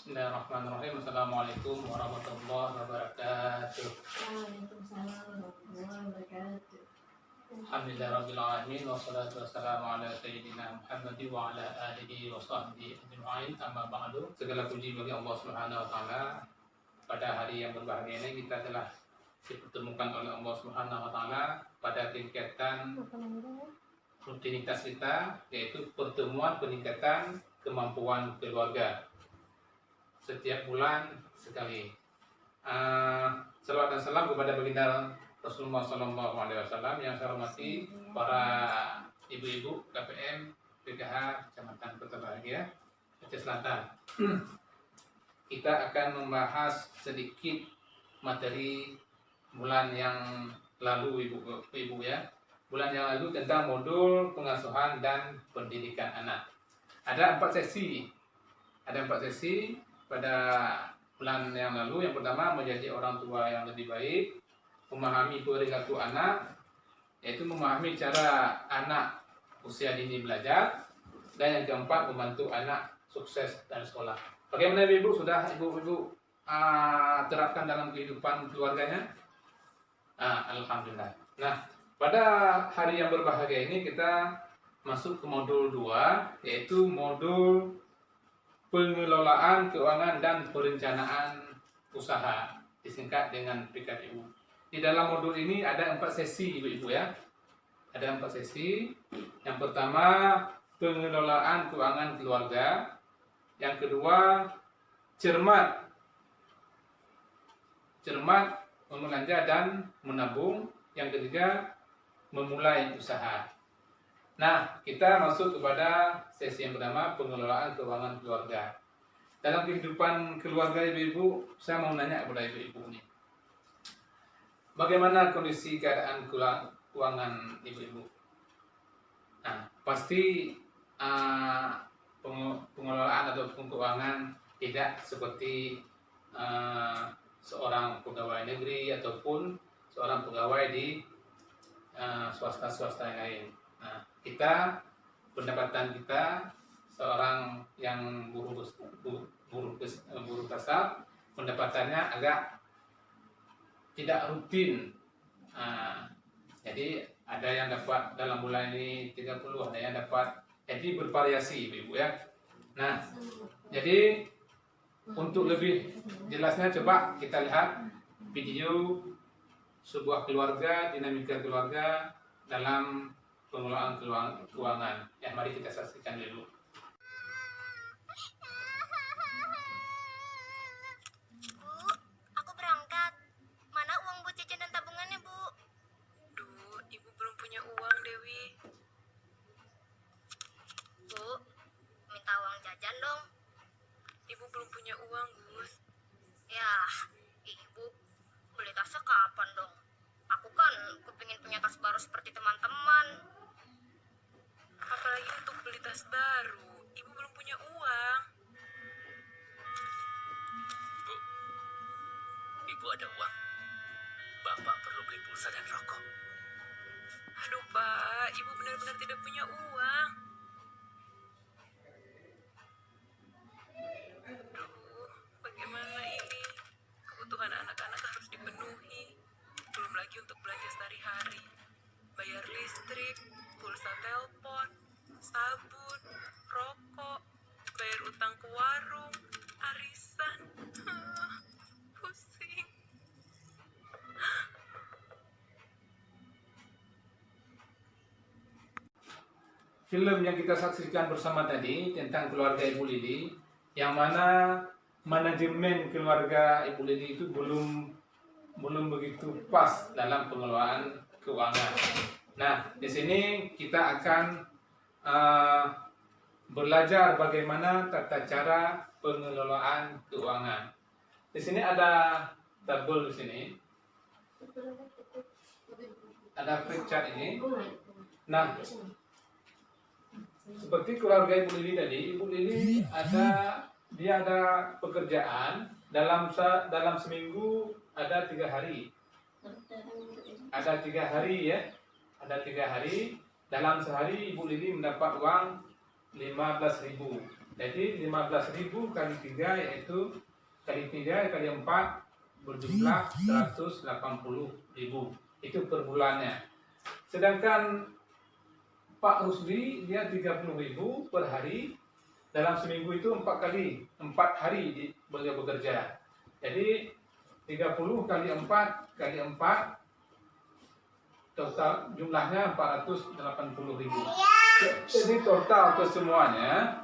Bismillahirrahmanirrahim. Assalamualaikum warahmatullahi wabarakatuh. Waalaikumsalam warahmatullahi wabarakatuh. Alhamdulillahirabbil alamin wassalatu wassalamu ala sayyidina Muhammad wa ala alihi wa sahbihi ajma'in. Amma ba'du. Segala puji bagi Allah Subhanahu wa taala. Pada hari yang berbahagia ini kita telah dipertemukan oleh Allah Subhanahu wa taala pada kegiatan rutinitas kita, yaitu pertemuan peningkatan kemampuan keluarga setiap bulan sekali. Salawat dan salam kepada baginda Rasulullah SAW yang saya hormati para ibu-ibu KPM PKH Kecamatan Kota Bahagia Aceh Selatan. Kita akan membahas sedikit materi bulan yang lalu ibu ya. Bulan yang lalu tentang modul pengasuhan dan pendidikan anak. Ada 4 sesi. Pada bulan yang lalu. Yang pertama, menjadi orang tua yang lebih baik, memahami perilaku anak, yaitu memahami cara anak usia dini belajar, dan yang keempat, membantu anak sukses dari sekolah. Bagaimana ibu? Sudah ibu terapkan dalam kehidupan keluarganya? Alhamdulillah. Nah, pada hari yang berbahagia ini kita masuk ke modul 2, yaitu modul pengelolaan keuangan dan perencanaan usaha, disingkat dengan PKPU. Di dalam modul ini ada 4 sesi ibu-ibu ya. Ada 4 sesi. Yang pertama, pengelolaan keuangan keluarga. Yang kedua, cermat membelanja dan menabung. Yang ketiga, memulai usaha. Nah, kita masuk kepada sesi yang pertama, pengelolaan keuangan keluarga. Dalam kehidupan keluarga ibu-ibu, saya mau nanya kepada ibu-ibu nih. Bagaimana kondisi keadaan keuangan ibu-ibu? Nah, pasti pengelolaan ataupun keuangan tidak seperti seorang pegawai negeri ataupun seorang pegawai di swasta-swasta yang lain. Nah, pendapatan kita seorang yang buruh kasar, pendapatannya agak tidak rutin. Jadi ada yang dapat dalam bulan ini 30, ada yang dapat, jadi bervariasi ibu ya. Nah, jadi untuk lebih jelasnya coba kita lihat video sebuah keluarga, dinamika keluarga dalam pengelolaan keuangan. Ya, mari kita saksikan dulu. Bu, aku berangkat. Mana uang buat jajan dan tabungannya, Bu? Duh, ibu belum punya uang, Dewi. Bu, minta uang jajan dong. Ibu belum punya uang, Gus. Yah, Ibu beli tasnya kapan dong? Aku kan kepingin punya tas baru seperti teman-teman. Apalagi untuk beli tas baru. Ibu belum punya uang. Bu, ibu ada uang. Bapak perlu beli pulsa dan rokok. Aduh, Pak. Ibu benar-benar tidak punya uang. Aduh, bagaimana ini? Kebutuhan anak-anak harus dipenuhi. Belum lagi untuk belanja sehari-hari. Bayar listrik, pulsa telepon, sabun, rokok, bayar utang ke warung, arisan. Pusing. Film yang kita saksikan bersama tadi tentang keluarga Ibu Lili, yang mana manajemen keluarga Ibu Lili itu belum begitu pas dalam pengelolaan keuangan. Nah, di sini kita akan belajar bagaimana tata cara pengelolaan keuangan. Di sini ada tabel di sini, ada flip chart ini. Nah, seperti keluarga Ibu Lili tadi, Ibu Lili ada pekerjaan dalam seminggu ada 3 hari. Ada 3 hari ya. Ada 3 hari. Dalam sehari Ibu Lili mendapat uang 15.000. Jadi 15.000 kali 3 yaitu kali 3 kali 4 berjumlah 180.000. Itu per bulannya. Sedangkan Pak Rusdi dia 30.000 per hari. Dalam seminggu itu 4 hari beliau bekerja. Jadi 30 kali 4 kali 4 total jumlahnya 480.000. Jadi total kesemuanya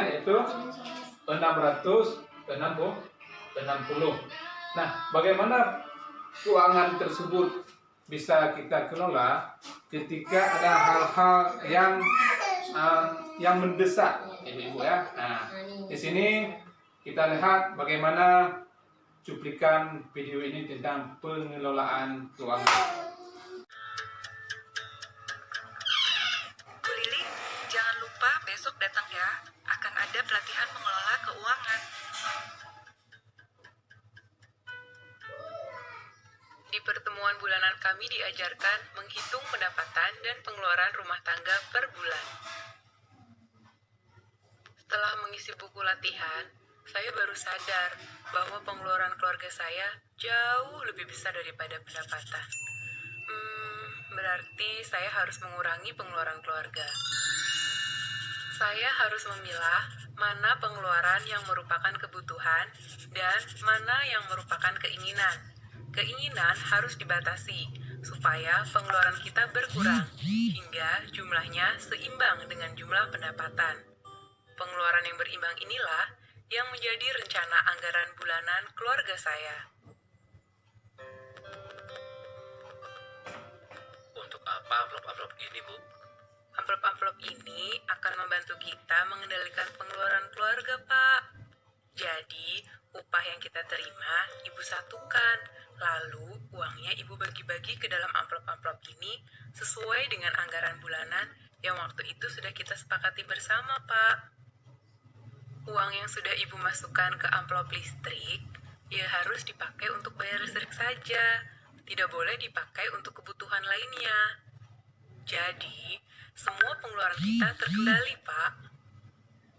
yaitu 660. Nah, bagaimana keuangan tersebut bisa kita kelola ketika ada hal-hal yang mendesak, ibu-ibu ya. Nah, di sini kita lihat bagaimana cuplikan video ini tentang pengelolaan keuangan. Bu Lili, jangan lupa besok datang ya. Akan ada pelatihan mengelola keuangan. Di pertemuan bulanan kami diajarkan menghitung pendapatan dan pengeluaran rumah tangga per bulan. Setelah mengisi buku latihan, saya baru sadar bahwa pengeluaran keluarga saya jauh lebih besar daripada pendapatan. Berarti saya harus mengurangi pengeluaran keluarga. Saya harus memilah mana pengeluaran yang merupakan kebutuhan dan mana yang merupakan keinginan. Keinginan harus dibatasi supaya pengeluaran kita berkurang hingga jumlahnya seimbang dengan jumlah pendapatan. Pengeluaran yang berimbang inilah yang menjadi rencana anggaran bulanan keluarga saya. Untuk apa amplop-amplop ini, Bu? Amplop-amplop ini akan membantu kita mengendalikan pengeluaran keluarga, Pak. Jadi, upah yang kita terima, Ibu satukan. Lalu, uangnya Ibu bagi-bagi ke dalam amplop-amplop ini sesuai dengan anggaran bulanan yang waktu itu sudah kita sepakati bersama, Pak. Uang yang sudah Ibu masukkan ke amplop listrik, ya harus dipakai untuk bayar listrik saja. Tidak boleh dipakai untuk kebutuhan lainnya. Jadi, semua pengeluaran kita terkendali, Pak.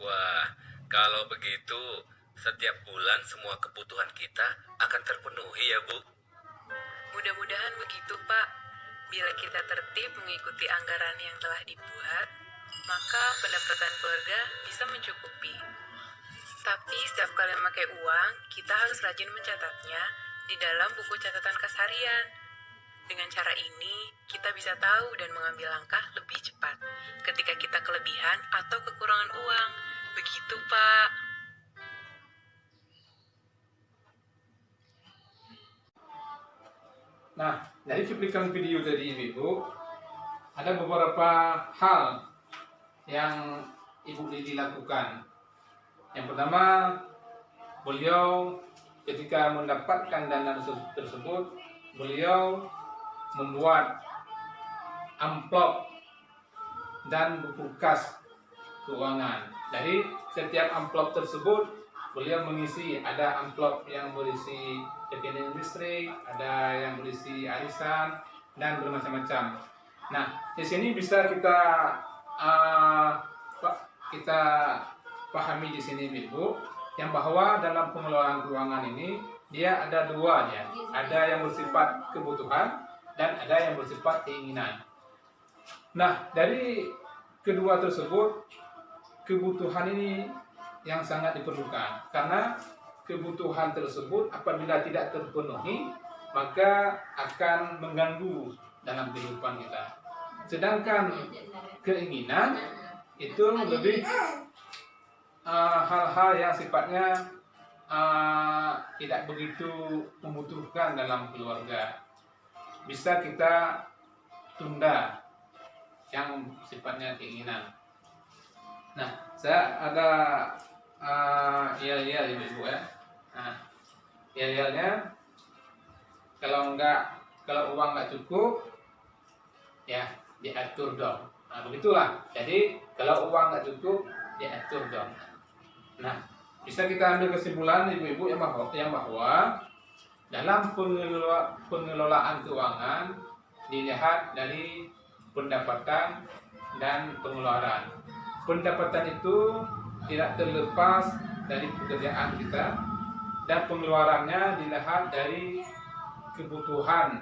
Wah, kalau begitu, setiap bulan semua kebutuhan kita akan terpenuhi ya, Bu? Mudah-mudahan begitu, Pak. Bila kita tertib mengikuti anggaran yang telah dibuat, maka pendapatan keluarga bisa mencukupi. Tapi setiap kali memakai uang, kita harus rajin mencatatnya di dalam buku catatan kas harian. Dengan cara ini, kita bisa tahu dan mengambil langkah lebih cepat ketika kita kelebihan atau kekurangan uang. Begitu, Pak. Nah, dari cuplikan video tadi Ibu, ada beberapa hal yang Ibu Lili lakukan. Yang pertama, beliau ketika mendapatkan dana tersebut, beliau membuat amplop dan buku kas keuangan. Dari setiap amplop tersebut, beliau mengisi, ada amplop yang berisi rekening listrik, ada yang berisi arisan, dan bermacam-macam. Nah, di sini bisa kita pahami di sini, Ibu, yang bahwa dalam pengelolaan keuangan ini dia ada dua ya, ada yang bersifat kebutuhan dan ada yang bersifat keinginan. Nah, dari kedua tersebut, kebutuhan ini yang sangat diperlukan, karena kebutuhan tersebut apabila tidak terpenuhi maka akan mengganggu dalam kehidupan kita. Sedangkan keinginan itu lebih hal-hal yang sifatnya tidak begitu membutuhkan dalam keluarga. Bisa kita tunda yang sifatnya keinginan. Nah, saya ada yel-yel Ibu ya. Nah, yel-yelnya kalau uang nggak cukup ya diatur dong. Nah, begitulah. Jadi kalau uang nggak cukup diatur dong. Nah, bisa kita ambil kesimpulan Ibu-ibu yang bahwa dalam pengelolaan keuangan dilihat dari pendapatan dan pengeluaran. pendapatan itu tidak terlepas dari pekerjaan kita dan pengeluarannya dilihat dari kebutuhan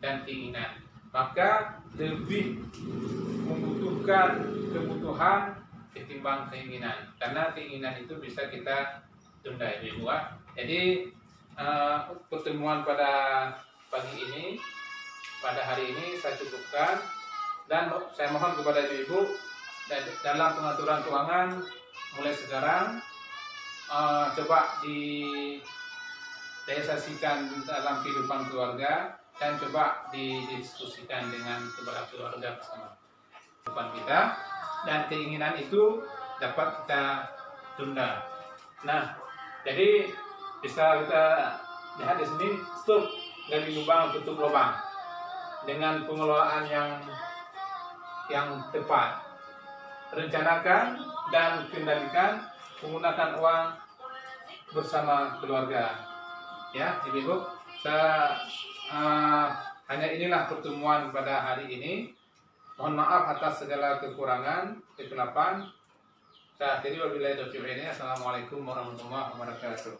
dan keinginan. Maka lebih membutuhkan kebutuhan ketimbang keinginan, karena keinginan itu bisa kita tunda Ibu. Jadi pertemuan pada pagi ini, pada hari ini saya cukupkan, dan saya mohon kepada Ibu dalam pengaturan keuangan mulai sekarang coba direalisasikan dalam kehidupan keluarga dan coba didiskusikan dengan kepada keluarga bersama kehidupan kita, dan keinginan itu dapat kita tunda. Nah, jadi bisa kita lihat di sini, stop gali lubang tutup lubang dengan pengelolaan yang tepat. Rencanakan dan kendalikan menggunakan uang bersama keluarga. Ya, Ibu, hanya inilah pertemuan pada hari ini. Mohon maaf atas segala kekurangan, kekelapan. Saya akhiri wabillahi taufiq. Assalamualaikum warahmatullahi wabarakatuh.